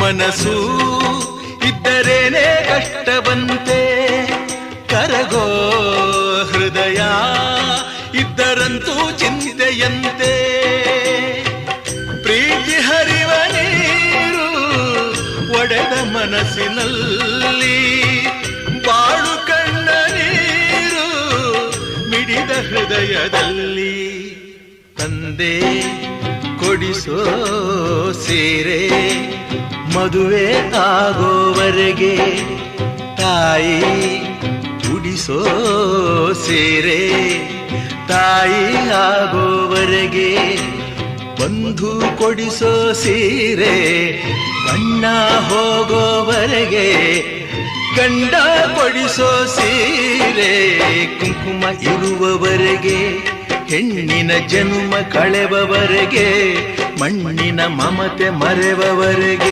ಮನಸ್ಸು ಇದ್ದರೇನೆ ಕಷ್ಟವಂತೆ, ಕರಗೋ ಹೃದಯ ಇದ್ದರಂತೂ ಚಿಂತೆಯಂತೆ. ಪ್ರೀತಿ ಹರಿವ ನೀರು ಒಡೆದ ಮನಸ್ಸಿನಲ್ಲಿ, ಬಾಳು ಕಣ್ಣ ನೀರು ಮಿಡಿದ ಹೃದಯದಲ್ಲಿ. ತಂದೆ ಕೊಡಿಸೋ ಸೀರೆ ಮದುವೆ ಆಗೋವರೆಗೆ, ತಾಯಿ ಉಡಿಸೋ ಸೀರೆ ತಾಯಿ ಆಗೋವರೆಗೆ, ಬಂಧು ಕೊಡಿಸೋ ಸೀರೆ ಗಂಡ ಹೋಗೋವರೆಗೆ, ಗಂಡ ಕೊಡಿಸೋ ಸೀರೆ ಕುಂಕುಮ ಇರುವವರೆಗೆ, ಹೆಣ್ಣಿನ ಜನ್ಮ ಕಳೆವವರೆಗೆ, ಮಣ್ಣಿನ ಮಮತೆ ಮರೆವವರೆಗೆ.